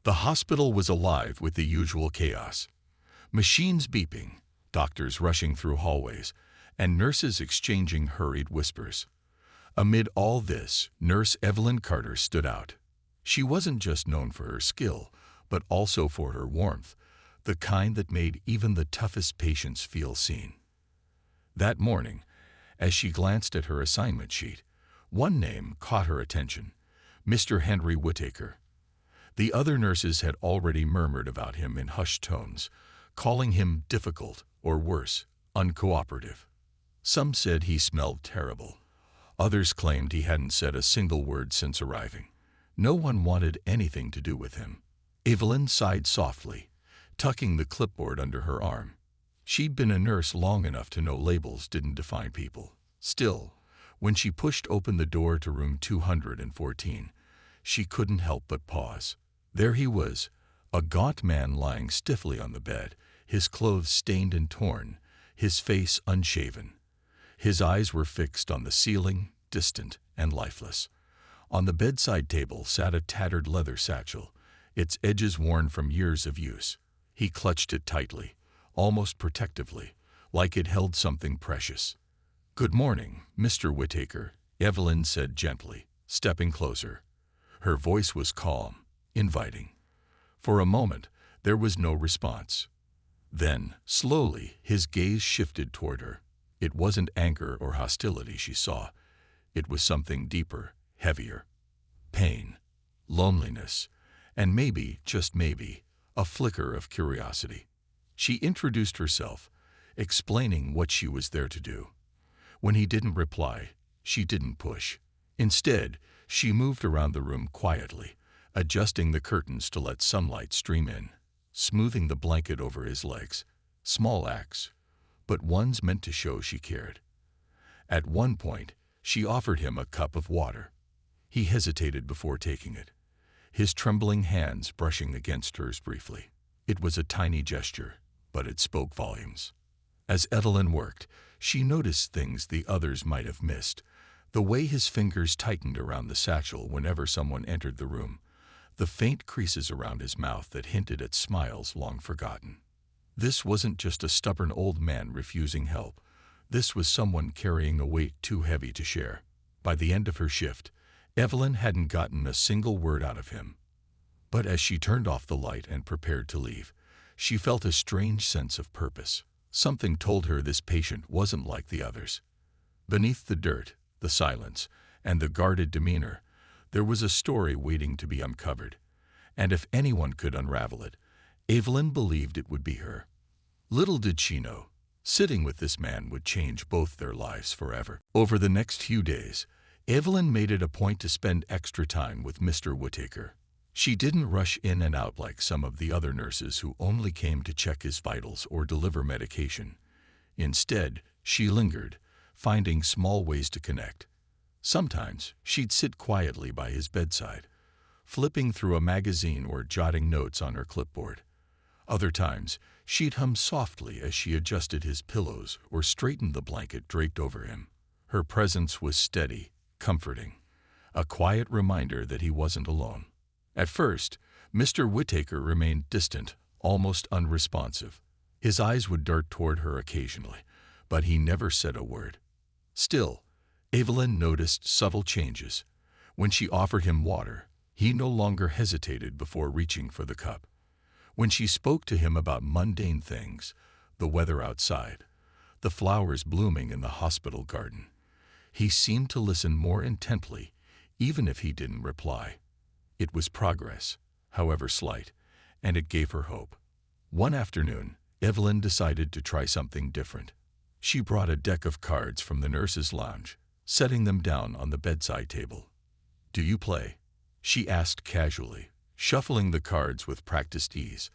The hospital was alive with the usual chaos. Machines beeping, doctors rushing through hallways, and nurses exchanging hurried whispers. Amid all this, Nurse Evelyn Carter stood out. She wasn't just known for her skill, but also for her warmth, the kind that made even the toughest patients feel seen. That morning, as she glanced at her assignment sheet, one name caught her attention: Mr. Henry Whittaker. The other nurses had already murmured about him in hushed tones, calling him difficult, or worse, uncooperative. Some said he smelled terrible. Others claimed he hadn't said a single word since arriving. No one wanted anything to do with him. Evelyn sighed softly, tucking the clipboard under her arm. She'd been a nurse long enough to know labels didn't define people. Still, when she pushed open the door to room 214, she couldn't help but pause. There he was, a gaunt man lying stiffly on the bed, his clothes stained and torn, his face unshaven. His eyes were fixed on the ceiling, distant and lifeless. On the bedside table sat a tattered leather satchel, its edges worn from years of use. He clutched it tightly, almost protectively, like it held something precious. "Good morning, Mr. Whittaker," Evelyn said gently, stepping closer. Her voice was calm, inviting. For a moment, there was no response. Then, slowly, his gaze shifted toward her. It wasn't anger or hostility she saw. It was something deeper, heavier. Pain, loneliness, and maybe, just maybe, a flicker of curiosity. She introduced herself, explaining what she was there to do. When he didn't reply, she didn't push. Instead, she moved around the room quietly, adjusting the curtains to let sunlight stream in, smoothing the blanket over his legs. Small acts, but ones meant to show she cared. At one point, she offered him a cup of water. He hesitated before taking it, his trembling hands brushing against hers briefly. It was a tiny gesture, but it spoke volumes. As Evelyn worked, she noticed things the others might have missed: the way his fingers tightened around the satchel whenever someone entered the room, the faint creases around his mouth that hinted at smiles long forgotten. This wasn't just a stubborn old man refusing help. This was someone carrying a weight too heavy to share. By the end of her shift, Evelyn hadn't gotten a single word out of him. But as she turned off the light and prepared to leave, she felt a strange sense of purpose. Something told her this patient wasn't like the others. Beneath the dirt, the silence, and the guarded demeanor, there was a story waiting to be uncovered. And if anyone could unravel it, Evelyn believed it would be her. Little did she know, sitting with this man would change both their lives forever. Over the next few days, Evelyn made it a point to spend extra time with Mr. Whittaker. She didn't rush in and out like some of the other nurses who only came to check his vitals or deliver medication. Instead, she lingered, finding small ways to connect. Sometimes, she'd sit quietly by his bedside, flipping through a magazine or jotting notes on her clipboard. Other times, she'd hum softly as she adjusted his pillows or straightened the blanket draped over him. Her presence was steady, comforting, a quiet reminder that he wasn't alone. At first, Mr. Whittaker remained distant, almost unresponsive. His eyes would dart toward her occasionally, but he never said a word. Still, Evelyn noticed subtle changes. When she offered him water, he no longer hesitated before reaching for the cup. When she spoke to him about mundane things, the weather outside, the flowers blooming in the hospital garden, he seemed to listen more intently, even if he didn't reply. It was progress, however slight, and it gave her hope. One afternoon, Evelyn decided to try something different. She brought a deck of cards from the nurse's lounge, setting them down on the bedside table. "Do you play?" she asked casually, shuffling the cards with practiced ease.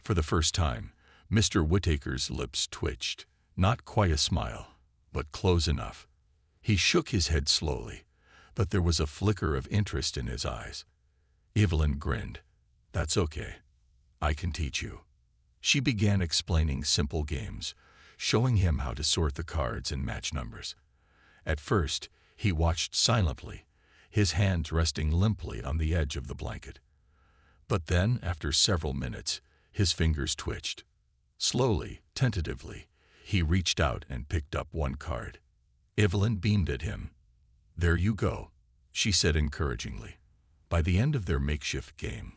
For the first time, Mr. Whittaker's lips twitched, not quite a smile, but close enough. He shook his head slowly, but there was a flicker of interest in his eyes. Evelyn grinned. "That's okay. I can teach you." She began explaining simple games, showing him how to sort the cards and match numbers. At first, he watched silently, his hands resting limply on the edge of the blanket. But then, after several minutes, his fingers twitched. Slowly, tentatively, he reached out and picked up one card. Evelyn beamed at him. "There you go," she said encouragingly. By the end of their makeshift game,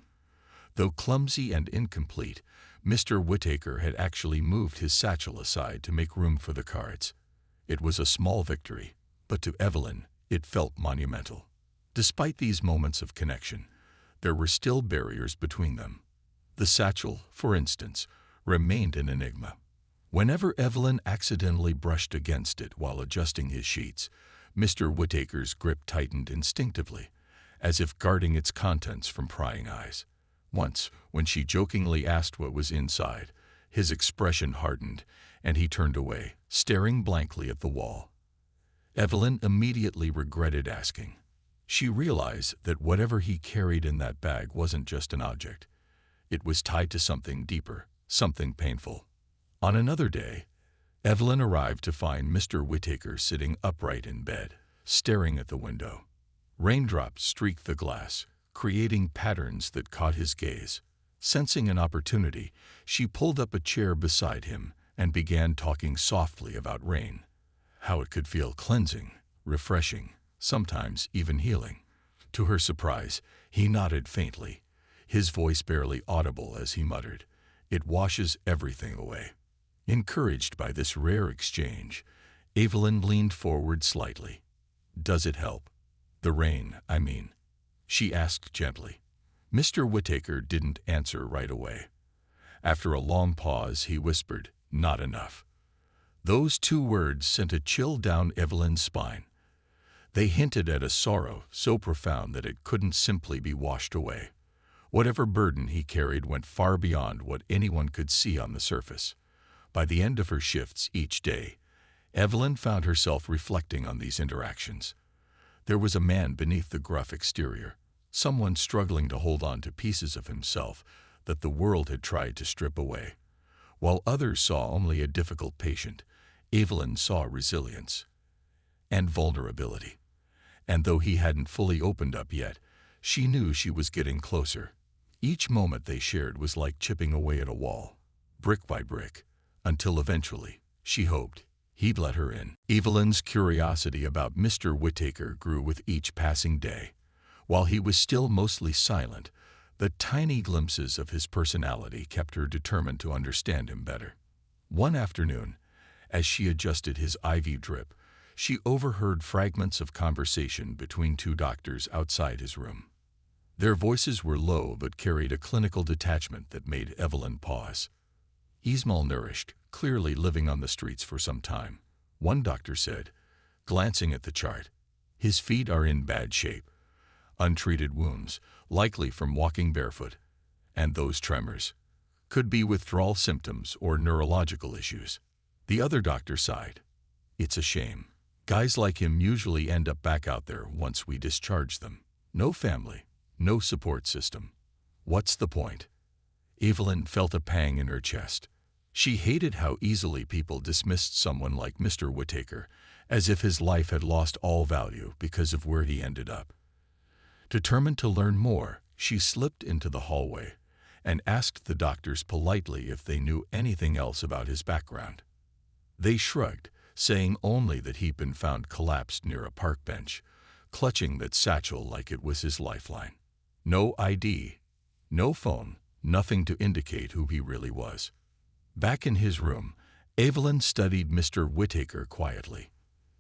though clumsy and incomplete, Mr. Whittaker had actually moved his satchel aside to make room for the cards. It was a small victory, but to Evelyn, it felt monumental. Despite these moments of connection, there were still barriers between them. The satchel, for instance, remained an enigma. Whenever Evelyn accidentally brushed against it while adjusting his sheets, Mr. Whittaker's grip tightened instinctively, as if guarding its contents from prying eyes. Once, when she jokingly asked what was inside, his expression hardened, and he turned away, staring blankly at the wall. Evelyn immediately regretted asking. She realized that whatever he carried in that bag wasn't just an object. It was tied to something deeper, something painful. On another day, Evelyn arrived to find Mr. Whittaker sitting upright in bed, staring at the window. Raindrops streaked the glass, creating patterns that caught his gaze. Sensing an opportunity, she pulled up a chair beside him and began talking softly about rain, how it could feel cleansing, refreshing, sometimes even healing. To her surprise, he nodded faintly, his voice barely audible as he muttered, "It washes everything away." Encouraged by this rare exchange, Evelyn leaned forward slightly. "Does it help? The rain, I mean," she asked gently. Mr. Whittaker didn't answer right away. After a long pause, he whispered, "Not enough." Those two words sent a chill down Evelyn's spine. They hinted at a sorrow so profound that it couldn't simply be washed away. Whatever burden he carried went far beyond what anyone could see on the surface. By the end of her shifts each day, Evelyn found herself reflecting on these interactions. There was a man beneath the gruff exterior, someone struggling to hold on to pieces of himself that the world had tried to strip away. While others saw only a difficult patient, Evelyn saw resilience and vulnerability. And though he hadn't fully opened up yet, she knew she was getting closer. Each moment they shared was like chipping away at a wall, brick by brick, until eventually, she hoped, he'd let her in. Evelyn's curiosity about Mr. Whittaker grew with each passing day. While he was still mostly silent, the tiny glimpses of his personality kept her determined to understand him better. One afternoon, as she adjusted his IV drip, she overheard fragments of conversation between two doctors outside his room. Their voices were low but carried a clinical detachment that made Evelyn pause. "He's malnourished, clearly living on the streets for some time," one doctor said, glancing at the chart. "His feet are in bad shape. Untreated wounds, likely from walking barefoot. And those tremors could be withdrawal symptoms or neurological issues." The other doctor sighed. "It's a shame. Guys like him usually end up back out there once we discharge them. No family, no support system. What's the point?" Evelyn felt a pang in her chest. She hated how easily people dismissed someone like Mr. Whittaker, as if his life had lost all value because of where he ended up. Determined to learn more, she slipped into the hallway and asked the doctors politely if they knew anything else about his background. They shrugged, saying only that he'd been found collapsed near a park bench, clutching that satchel like it was his lifeline. No ID, no phone, nothing to indicate who he really was. Back in his room, Evelyn studied Mr. Whittaker quietly.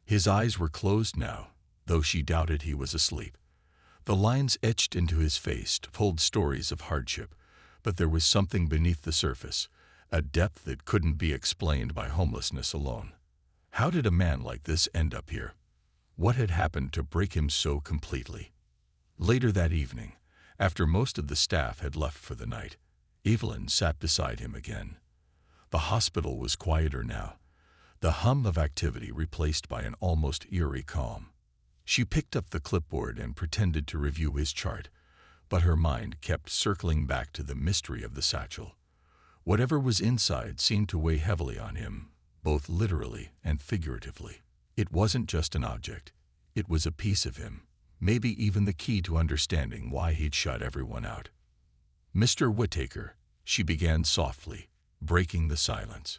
His eyes were closed now, though she doubted he was asleep. The lines etched into his face told stories of hardship, but there was something beneath the surface, a depth that couldn't be explained by homelessness alone. How did a man like this end up here? What had happened to break him so completely? Later that evening, after most of the staff had left for the night, Evelyn sat beside him again. The hospital was quieter now, the hum of activity replaced by an almost eerie calm. She picked up the clipboard and pretended to review his chart, but her mind kept circling back to the mystery of the satchel. Whatever was inside seemed to weigh heavily on him, both literally and figuratively. It wasn't just an object. It was a piece of him, maybe even the key to understanding why he'd shut everyone out. Mr. Whittaker, she began softly, breaking the silence.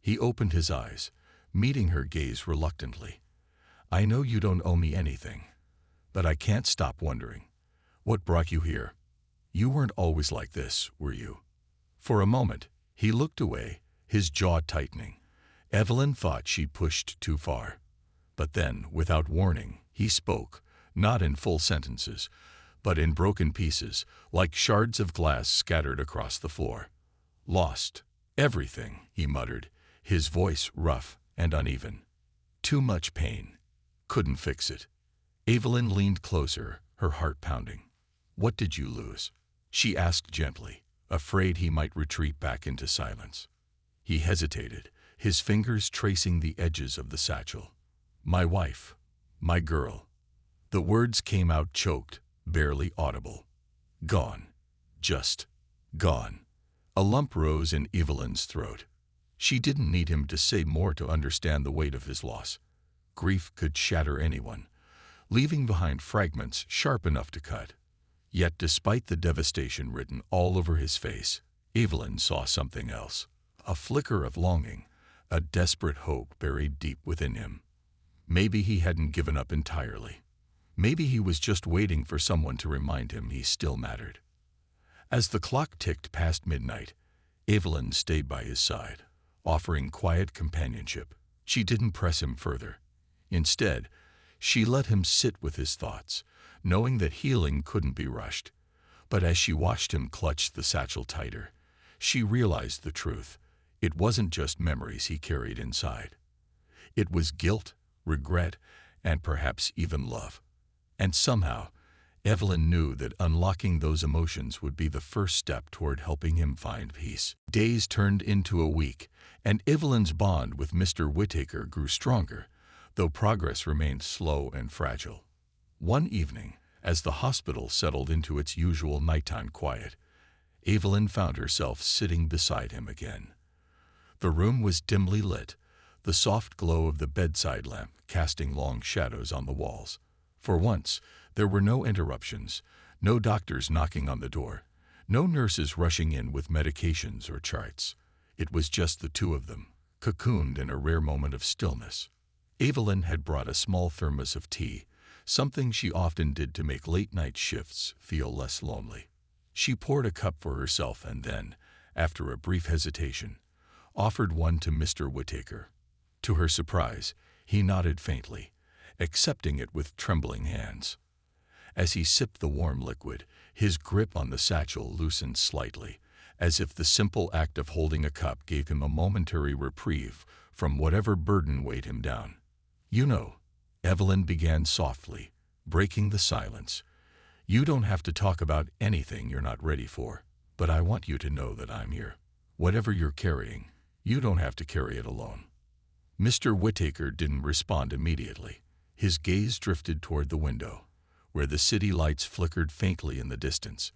He opened his eyes, meeting her gaze reluctantly. I know you don't owe me anything, but I can't stop wondering. What brought you here? You weren't always like this, were you? For a moment, he looked away, his jaw tightening. Evelyn thought she'd pushed too far. But then, without warning, he spoke, not in full sentences, but in broken pieces, like shards of glass scattered across the floor. Lost. Everything, he muttered, his voice rough and uneven. Too much pain. Couldn't fix it. Evelyn leaned closer, her heart pounding. What did you lose? She asked gently, afraid he might retreat back into silence. He hesitated, his fingers tracing the edges of the satchel. My wife. My girl. The words came out choked, barely audible. Gone. Just gone. A lump rose in Evelyn's throat. She didn't need him to say more to understand the weight of his loss. Grief could shatter anyone, leaving behind fragments sharp enough to cut. Yet despite the devastation written all over his face, Evelyn saw something else. A flicker of longing, a desperate hope buried deep within him. Maybe he hadn't given up entirely. Maybe he was just waiting for someone to remind him he still mattered. As the clock ticked past midnight, Evelyn stayed by his side, offering quiet companionship. She didn't press him further. Instead, she let him sit with his thoughts, knowing that healing couldn't be rushed. But as she watched him clutch the satchel tighter, she realized the truth. It wasn't just memories he carried inside. It was guilt, regret, and perhaps even love. And somehow, Evelyn knew that unlocking those emotions would be the first step toward helping him find peace. Days turned into a week, and Evelyn's bond with Mr. Whittaker grew stronger, though progress remained slow and fragile. One evening, as the hospital settled into its usual nighttime quiet, Evelyn found herself sitting beside him again. The room was dimly lit, the soft glow of the bedside lamp casting long shadows on the walls. For once, there were no interruptions, no doctors knocking on the door, no nurses rushing in with medications or charts. It was just the two of them, cocooned in a rare moment of stillness. Evelyn had brought a small thermos of tea, something she often did to make late-night shifts feel less lonely. She poured a cup for herself and then, after a brief hesitation, offered one to Mr. Whittaker. To her surprise, he nodded faintly, accepting it with trembling hands. As he sipped the warm liquid, his grip on the satchel loosened slightly, as if the simple act of holding a cup gave him a momentary reprieve from whatever burden weighed him down. You know, Evelyn began softly, breaking the silence. You don't have to talk about anything you're not ready for, but I want you to know that I'm here. Whatever you're carrying, you don't have to carry it alone. Mr. Whittaker didn't respond immediately. His gaze drifted toward the window, where the city lights flickered faintly in the distance.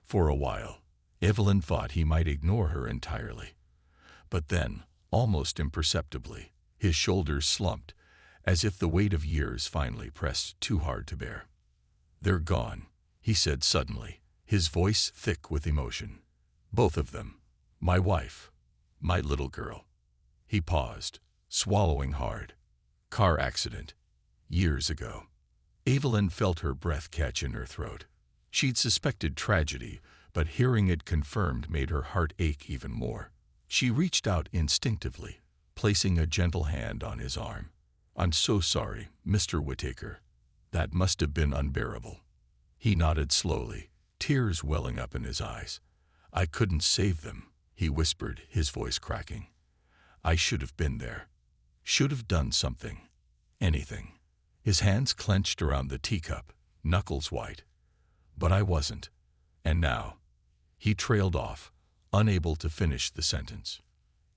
For a while, Evelyn thought he might ignore her entirely. But then, almost imperceptibly, his shoulders slumped, as if the weight of years finally pressed too hard to bear. They're gone, he said suddenly, his voice thick with emotion. Both of them. My wife. My little girl. He paused, swallowing hard. Car accident. Years ago. Evelyn felt her breath catch in her throat. She'd suspected tragedy, but hearing it confirmed made her heart ache even more. She reached out instinctively, placing a gentle hand on his arm. I'm so sorry, Mr. Whittaker. That must have been unbearable. He nodded slowly, tears welling up in his eyes. I couldn't save them, he whispered, his voice cracking. I should have been there. Should have done something. Anything. His hands clenched around the teacup, knuckles white. But I wasn't. And now. He trailed off, unable to finish the sentence.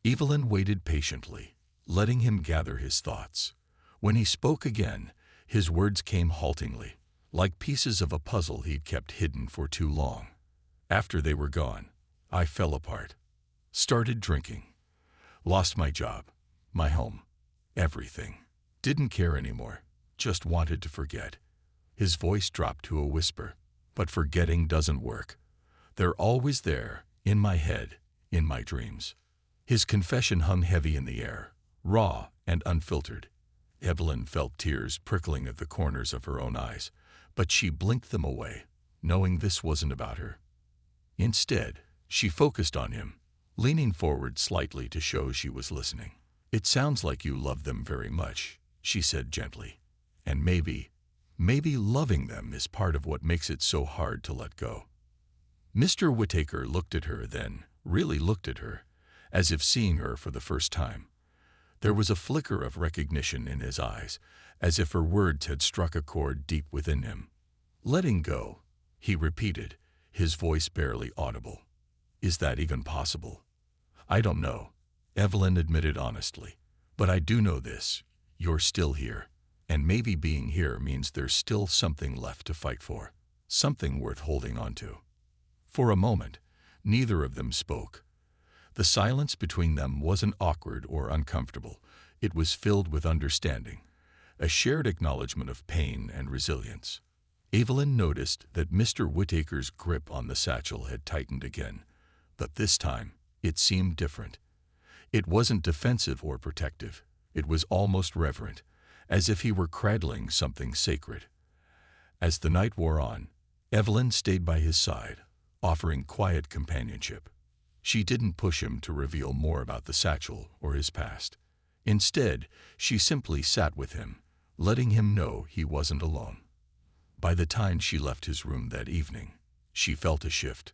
Evelyn waited patiently, letting him gather his thoughts. When he spoke again, his words came haltingly, like pieces of a puzzle he'd kept hidden for too long. After they were gone, I fell apart. Started drinking. Lost my job, my home, everything. Didn't care anymore, just wanted to forget. His voice dropped to a whisper. But forgetting doesn't work. They're always there, in my head, in my dreams. His confession hung heavy in the air, raw and unfiltered. Evelyn felt tears prickling at the corners of her own eyes, but she blinked them away, knowing this wasn't about her. Instead, she focused on him, leaning forward slightly to show she was listening. "It sounds like you love them very much," she said gently. "And maybe loving them is part of what makes it so hard to let go." Mr. Whittaker looked at her then, really looked at her, as if seeing her for the first time. There was a flicker of recognition in his eyes, as if her words had struck a chord deep within him. "Letting go," he repeated, his voice barely audible. "Is that even possible?" "I don't know," Evelyn admitted honestly. "But I do know this. You're still here. And maybe being here means there's still something left to fight for. Something worth holding on to." For a moment, neither of them spoke. The silence between them wasn't awkward or uncomfortable. It was filled with understanding, a shared acknowledgement of pain and resilience. Evelyn noticed that Mr. Whittaker's grip on the satchel had tightened again, but this time it seemed different. It wasn't defensive or protective. It was almost reverent, as if he were cradling something sacred. As the night wore on, Evelyn stayed by his side, offering quiet companionship. She didn't push him to reveal more about the satchel or his past. Instead, she simply sat with him, letting him know he wasn't alone. By the time she left his room that evening, she felt a shift,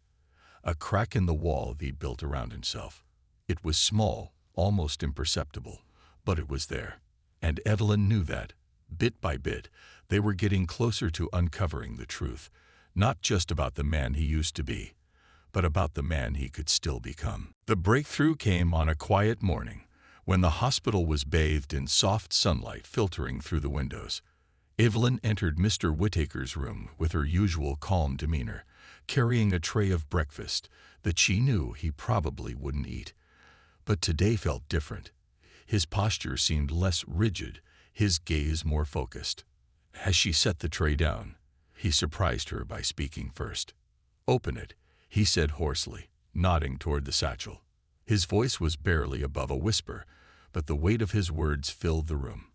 a crack in the wall he'd built around himself. It was small, almost imperceptible, but it was there. And Evelyn knew that, bit by bit, they were getting closer to uncovering the truth, not just about the man he used to be, but about the man he could still become. The breakthrough came on a quiet morning, when the hospital was bathed in soft sunlight filtering through the windows. Evelyn entered Mr. Whittaker's room with her usual calm demeanor, carrying a tray of breakfast that she knew he probably wouldn't eat. But today felt different. His posture seemed less rigid, his gaze more focused. As she set the tray down, he surprised her by speaking first. "Open it," he said hoarsely, nodding toward the satchel. His voice was barely above a whisper, but the weight of his words filled the room.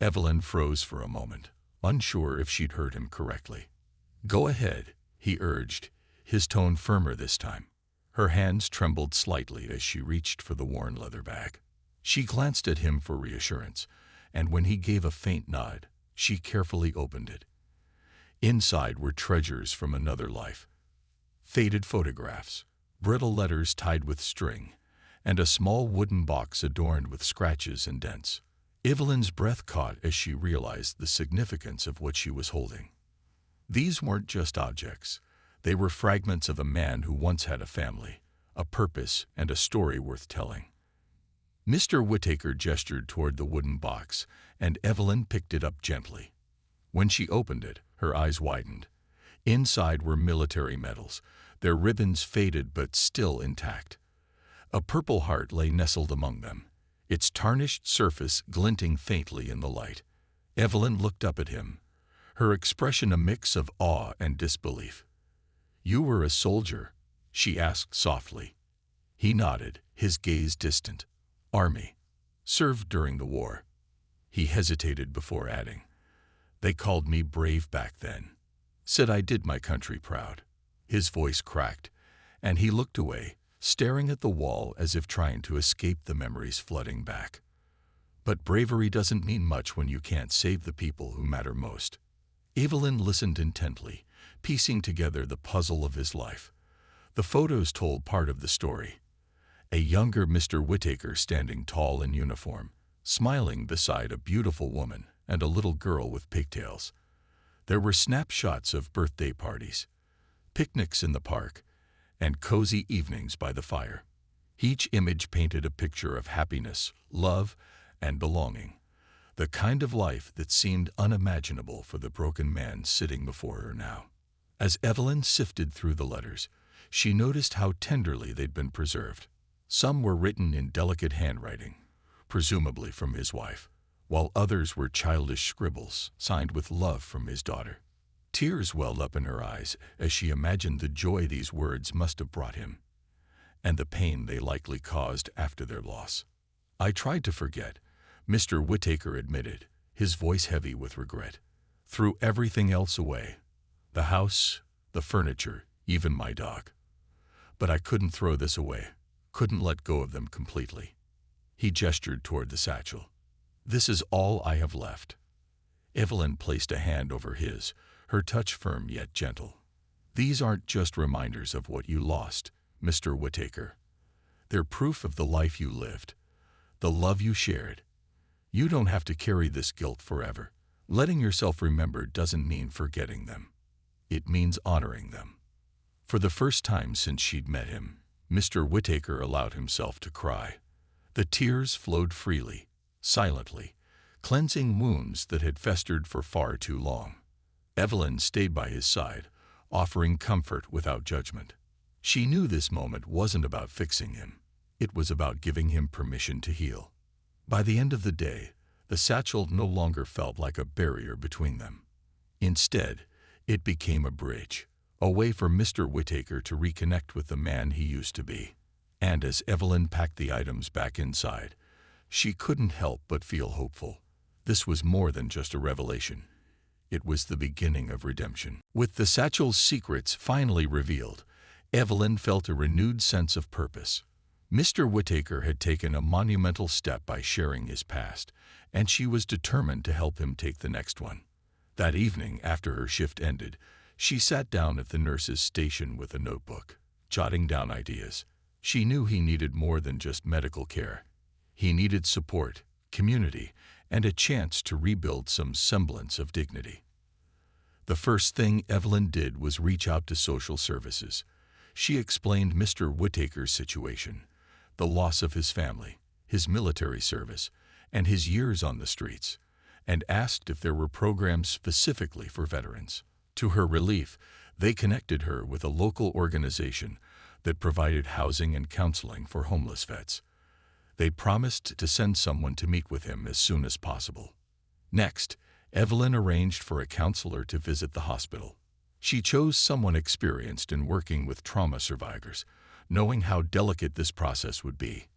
Evelyn froze for a moment, unsure if she'd heard him correctly. "Go ahead," he urged, his tone firmer this time. Her hands trembled slightly as she reached for the worn leather bag. She glanced at him for reassurance, and when he gave a faint nod, she carefully opened it. Inside were treasures from another life. Faded photographs, brittle letters tied with string, and a small wooden box adorned with scratches and dents. Evelyn's breath caught as she realized the significance of what she was holding. These weren't just objects. They were fragments of a man who once had a family, a purpose, and a story worth telling. Mr. Whittaker gestured toward the wooden box, and Evelyn picked it up gently. When she opened it, her eyes widened. Inside were military medals, their ribbons faded but still intact. A purple heart lay nestled among them, its tarnished surface glinting faintly in the light. Evelyn looked up at him, her expression a mix of awe and disbelief. "You were a soldier?" she asked softly. He nodded, his gaze distant. "Army. Served during the war." He hesitated before adding, "They called me brave back then. Said I did my country proud." His voice cracked, and he looked away, staring at the wall as if trying to escape the memories flooding back. But bravery doesn't mean much when you can't save the people who matter most. Evelyn listened intently, piecing together the puzzle of his life. The photos told part of the story. A younger Mr. Whittaker standing tall in uniform, smiling beside a beautiful woman and a little girl with pigtails. There were snapshots of birthday parties, picnics in the park, and cozy evenings by the fire. Each image painted a picture of happiness, love, and belonging, the kind of life that seemed unimaginable for the broken man sitting before her now. As Evelyn sifted through the letters, she noticed how tenderly they'd been preserved. Some were written in delicate handwriting, presumably from his wife, while others were childish scribbles signed with love from his daughter. Tears welled up in her eyes as she imagined the joy these words must have brought him, and the pain they likely caused after their loss. "I tried to forget," Mr. Whittaker admitted, his voice heavy with regret. "Threw everything else away. The house, the furniture, even my dog. But I couldn't throw this away, couldn't let go of them completely." He gestured toward the satchel. "This is all I have left." Evelyn placed a hand over his, her touch firm yet gentle. "These aren't just reminders of what you lost, Mr. Whittaker. They're proof of the life you lived, the love you shared. You don't have to carry this guilt forever. Letting yourself remember doesn't mean forgetting them. It means honoring them." For the first time since she'd met him, Mr. Whittaker allowed himself to cry. The tears flowed freely, silently, cleansing wounds that had festered for far too long. Evelyn stayed by his side, offering comfort without judgment. She knew this moment wasn't about fixing him. It was about giving him permission to heal. By the end of the day, the satchel no longer felt like a barrier between them. Instead, it became a bridge, a way for Mr. Whittaker to reconnect with the man he used to be. And as Evelyn packed the items back inside, she couldn't help but feel hopeful. This was more than just a revelation. It was the beginning of redemption. With the satchel's secrets finally revealed, Evelyn felt a renewed sense of purpose. Mr. Whittaker had taken a monumental step by sharing his past, and she was determined to help him take the next one. That evening, after her shift ended, she sat down at the nurse's station with a notebook, jotting down ideas. She knew he needed more than just medical care. He needed support, community, and a chance to rebuild some semblance of dignity. The first thing Evelyn did was reach out to social services. She explained Mr. Whittaker's situation, the loss of his family, his military service, and his years on the streets, and asked if there were programs specifically for veterans. To her relief, they connected her with a local organization that provided housing and counseling for homeless vets. They promised to send someone to meet with him as soon as possible. Next, Evelyn arranged for a counselor to visit the hospital. She chose someone experienced in working with trauma survivors, knowing how delicate this process would be.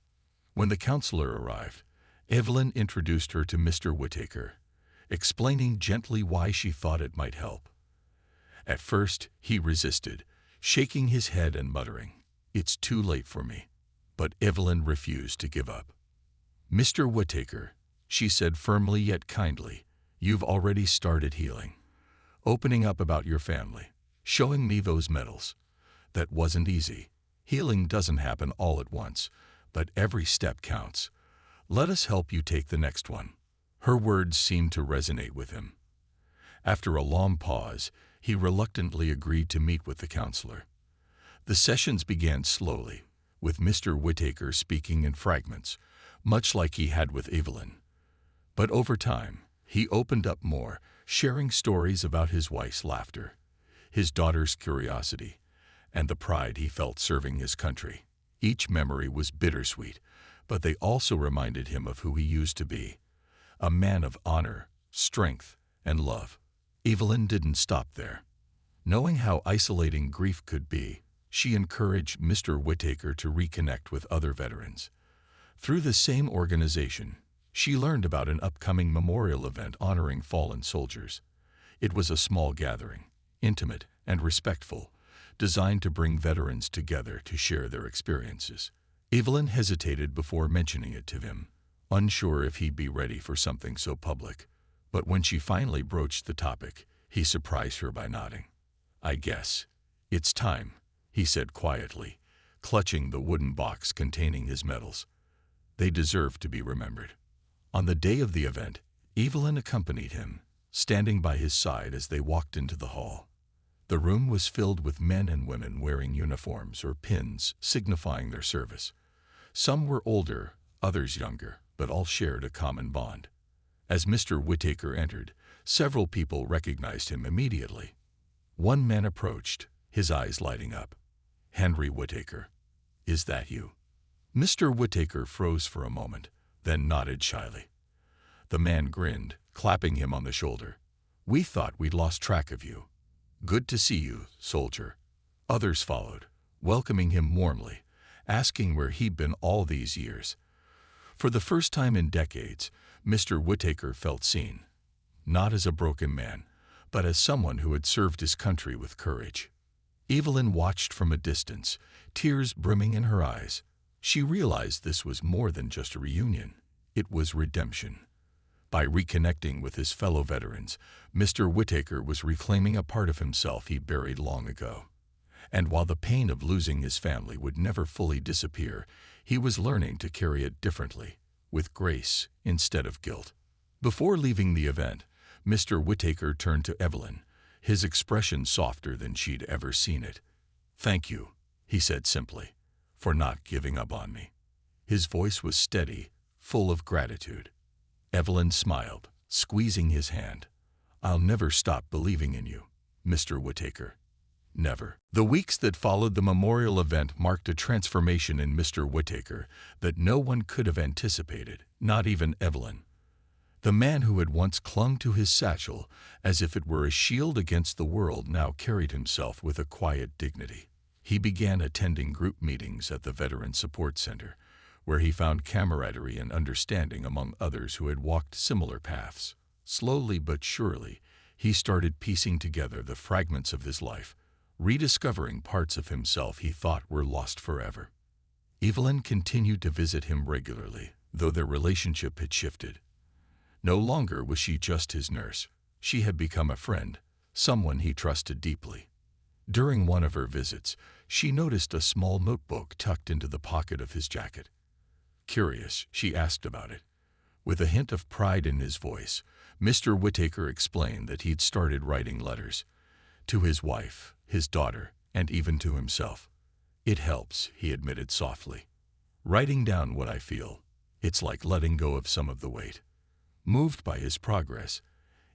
When the counselor arrived, Evelyn introduced her to Mr. Whittaker, explaining gently why she thought it might help. At first, he resisted, shaking his head and muttering, "It's too late for me." But Evelyn refused to give up. "Mr. Whittaker," she said firmly yet kindly, "you've already started healing. Opening up about your family, showing me those medals. That wasn't easy. Healing doesn't happen all at once, but every step counts. Let us help you take the next one." Her words seemed to resonate with him. After a long pause, he reluctantly agreed to meet with the counselor. The sessions began slowly, with Mr. Whittaker speaking in fragments, much like he had with Evelyn. But over time, he opened up more, sharing stories about his wife's laughter, his daughter's curiosity, and the pride he felt serving his country. Each memory was bittersweet, but they also reminded him of who he used to be, a man of honor, strength, and love. Evelyn didn't stop there. Knowing how isolating grief could be, she encouraged Mr. Whittaker to reconnect with other veterans. Through the same organization, she learned about an upcoming memorial event honoring fallen soldiers. It was a small gathering, intimate and respectful, designed to bring veterans together to share their experiences. Evelyn hesitated before mentioning it to him, unsure if he'd be ready for something so public. But when she finally broached the topic, he surprised her by nodding. "I guess it's time," he said quietly, clutching the wooden box containing his medals. They deserve to be remembered. On the day of the event, Evelyn accompanied him, standing by his side as they walked into the hall. The room was filled with men and women wearing uniforms or pins signifying their service. Some were older, others younger, but all shared a common bond. As Mr. Whittaker entered, several people recognized him immediately. One man approached, his eyes lighting up. "Henry Whittaker, is that you?" Mr. Whittaker froze for a moment, then nodded shyly. The man grinned, clapping him on the shoulder. "We thought we'd lost track of you. "Good to see you, soldier." Others followed, welcoming him warmly, asking where he'd been all these years. For the first time in decades, Mr. Whittaker felt seen, not as a broken man, but as someone who had served his country with courage. Evelyn watched from a distance, tears brimming in her eyes. She realized this was more than just a reunion. It was redemption. By reconnecting with his fellow veterans, Mr. Whittaker was reclaiming a part of himself he buried long ago. And while the pain of losing his family would never fully disappear, he was learning to carry it differently, with grace instead of guilt. Before leaving the event, Mr. Whittaker turned to Evelyn, his expression softer than she'd ever seen it. "Thank you," he said simply, "for not giving up on me." His voice was steady, full of gratitude. Evelyn smiled, squeezing his hand. "I'll never stop believing in you, Mr. Whittaker. Never." The weeks that followed the memorial event marked a transformation in Mr. Whittaker that no one could have anticipated, not even Evelyn. The man who had once clung to his satchel as if it were a shield against the world now carried himself with a quiet dignity. He began attending group meetings at the Veteran Support Center, where he found camaraderie and understanding among others who had walked similar paths. Slowly but surely, he started piecing together the fragments of his life, rediscovering parts of himself he thought were lost forever. Evelyn continued to visit him regularly, though their relationship had shifted. No longer was she just his nurse. She had become a friend, someone he trusted deeply. During one of her visits, she noticed a small notebook tucked into the pocket of his jacket. Curious, she asked about it. With a hint of pride in his voice, Mr. Whittaker explained that he'd started writing letters to his wife, his daughter, and even to himself. "It helps," he admitted softly. "Writing down what I feel, it's like letting go of some of the weight." Moved by his progress,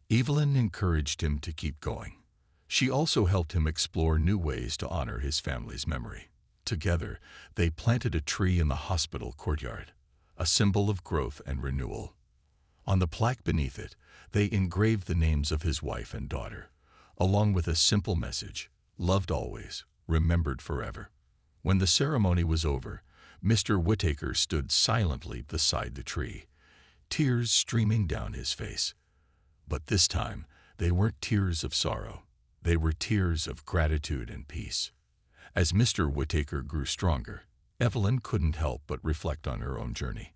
Evelyn encouraged him to keep going. She also helped him explore new ways to honor his family's memory. Together, they planted a tree in the hospital courtyard, a symbol of growth and renewal. On the plaque beneath it, they engraved the names of his wife and daughter, along with a simple message: "Loved always, remembered forever." When the ceremony was over, Mr. Whittaker stood silently beside the tree, tears streaming down his face. But this time, they weren't tears of sorrow. They were tears of gratitude and peace. As Mr. Whittaker grew stronger, Evelyn couldn't help but reflect on her own journey.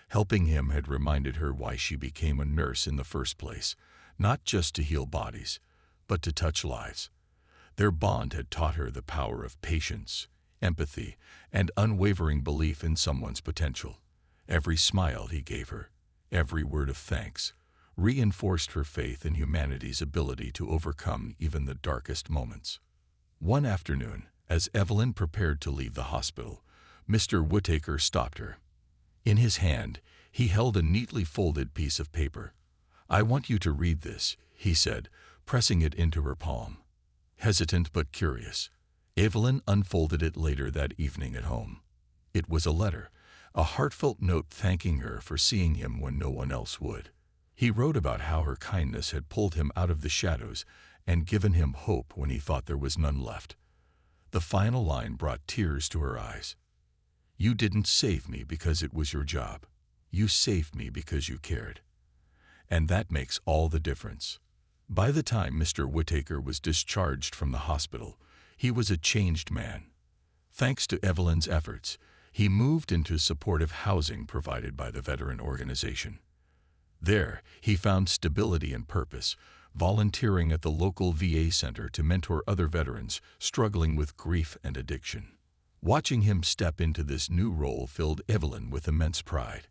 Helping him had reminded her why she became a nurse in the first place, not just to heal bodies, but to touch lives. Their bond had taught her the power of patience, empathy, and unwavering belief in someone's potential. Every smile he gave her, every word of thanks, reinforced her faith in humanity's ability to overcome even the darkest moments. One afternoon, as Evelyn prepared to leave the hospital, Mr. Whittaker stopped her. In his hand, he held a neatly folded piece of paper. "I want you to read this," he said, pressing it into her palm. Hesitant but curious, Evelyn unfolded it later that evening at home. It was a letter, a heartfelt note thanking her for seeing him when no one else would. He wrote about how her kindness had pulled him out of the shadows and given him hope when he thought there was none left. The final line brought tears to her eyes. "You didn't save me because it was your job. You saved me because you cared." And that makes all the difference. By the time Mr. Whittaker was discharged from the hospital, he was a changed man. Thanks to Evelyn's efforts, he moved into supportive housing provided by the veteran organization. There, he found stability and purpose, volunteering at the local VA center to mentor other veterans struggling with grief and addiction. Watching him step into this new role filled Evelyn with immense pride.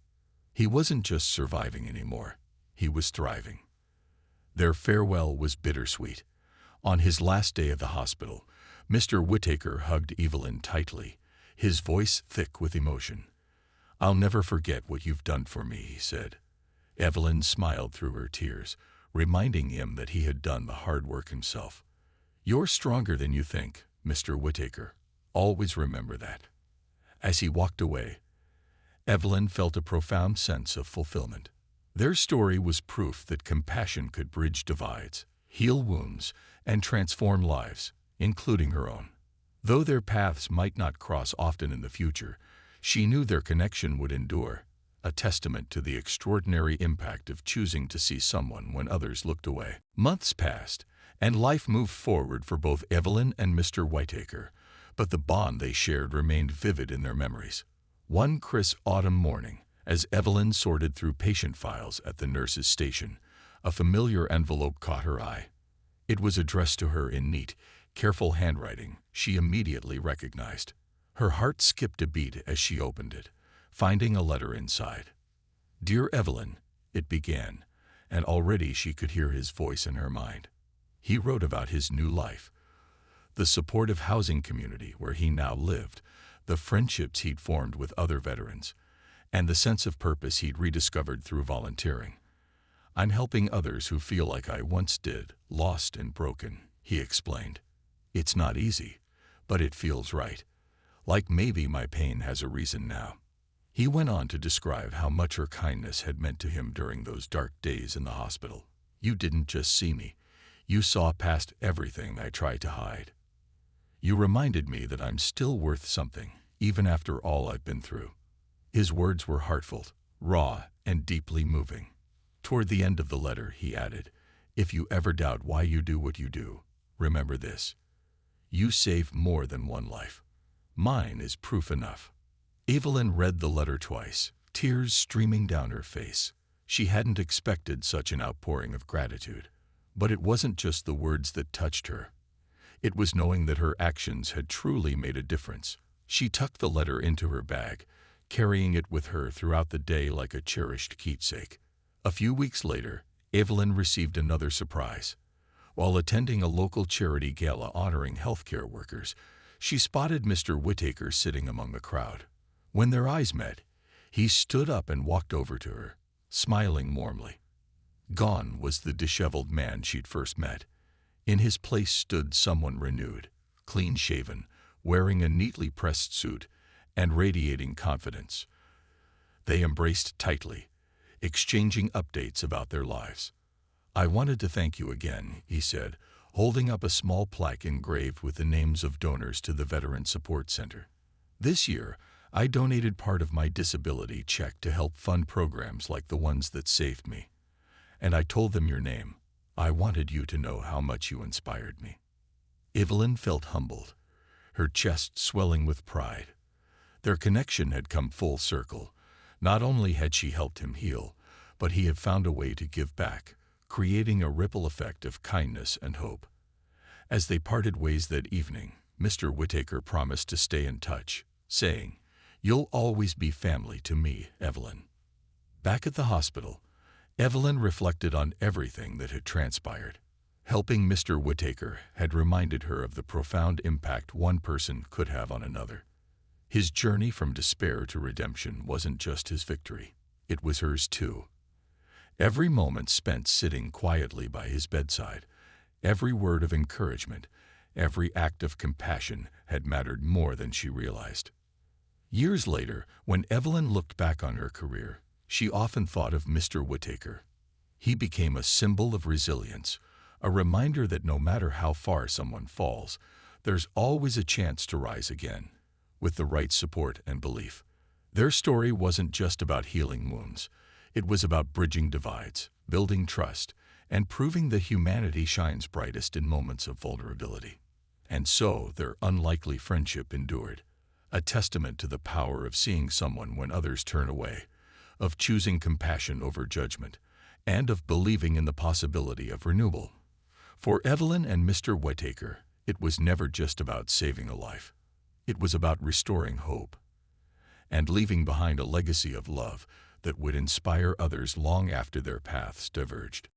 He wasn't just surviving anymore, he was thriving. Their farewell was bittersweet. On his last day of the hospital, Mr. Whittaker hugged Evelyn tightly, his voice thick with emotion. "I'll never forget what you've done for me," he said. Evelyn smiled through her tears, reminding him that he had done the hard work himself. "You're stronger than you think, Mr. Whittaker. Always remember that." As he walked away, Evelyn felt a profound sense of fulfillment. Their story was proof that compassion could bridge divides, heal wounds, and transform lives, including her own. Though their paths might not cross often in the future, she knew their connection would endure, a testament to the extraordinary impact of choosing to see someone when others looked away. Months passed, and life moved forward for both Evelyn and Mr. Whitaker, but the bond they shared remained vivid in their memories. One crisp autumn morning, as Evelyn sorted through patient files at the nurse's station, a familiar envelope caught her eye. It was addressed to her in neat, careful handwriting she immediately recognized. Her heart skipped a beat as she opened it, finding a letter inside. "Dear Evelyn," it began, and already she could hear his voice in her mind. He wrote about his new life, the supportive housing community where he now lived, the friendships he'd formed with other veterans, and the sense of purpose he'd rediscovered through volunteering. "I'm helping others who feel like I once did, lost and broken," he explained. "It's not easy, but it feels right. Like maybe my pain has a reason now." He went on to describe how much her kindness had meant to him during those dark days in the hospital. "You didn't just see me. You saw past everything I tried to hide. You reminded me that I'm still worth something, even after all I've been through." His words were heartfelt, raw, and deeply moving. Toward the end of the letter, he added, "If you ever doubt why you do what you do, remember this. You saved more than one life. Mine is proof enough." Evelyn read the letter twice, tears streaming down her face. She hadn't expected such an outpouring of gratitude. But it wasn't just the words that touched her. It was knowing that her actions had truly made a difference. She tucked the letter into her bag, carrying it with her throughout the day like a cherished keepsake. A few weeks later, Evelyn received another surprise. While attending a local charity gala honoring healthcare workers, she spotted Mr. Whitaker sitting among the crowd. When their eyes met, he stood up and walked over to her, smiling warmly. Gone was the disheveled man she'd first met. In his place stood someone renewed, clean-shaven, wearing a neatly pressed suit, and radiating confidence. They embraced tightly, exchanging updates about their lives. "I wanted to thank you again," he said, holding up a small plaque engraved with the names of donors to the Veteran Support Center. "This year, I donated part of my disability check to help fund programs like the ones that saved me. And I told them your name. I wanted you to know how much you inspired me." Evelyn felt humbled, her chest swelling with pride. Their connection had come full circle. Not only had she helped him heal, but he had found a way to give back, creating a ripple effect of kindness and hope. As they parted ways that evening, Mr. Whitaker promised to stay in touch, saying, "You'll always be family to me, Evelyn." Back at the hospital, Evelyn reflected on everything that had transpired. Helping Mr. Whitaker had reminded her of the profound impact one person could have on another. His journey from despair to redemption wasn't just his victory, it was hers too. Every moment spent sitting quietly by his bedside, every word of encouragement, every act of compassion had mattered more than she realized. Years later, when Evelyn looked back on her career, she often thought of Mr. Whitaker. He became a symbol of resilience, a reminder that no matter how far someone falls, there's always a chance to rise again, with the right support and belief. Their story wasn't just about healing wounds. It was about bridging divides, building trust, and proving that humanity shines brightest in moments of vulnerability. And so their unlikely friendship endured, a testament to the power of seeing someone when others turn away, of choosing compassion over judgment, and of believing in the possibility of renewal. For Evelyn and Mr. Whitaker, it was never just about saving a life. It was about restoring hope and leaving behind a legacy of love that would inspire others long after their paths diverged.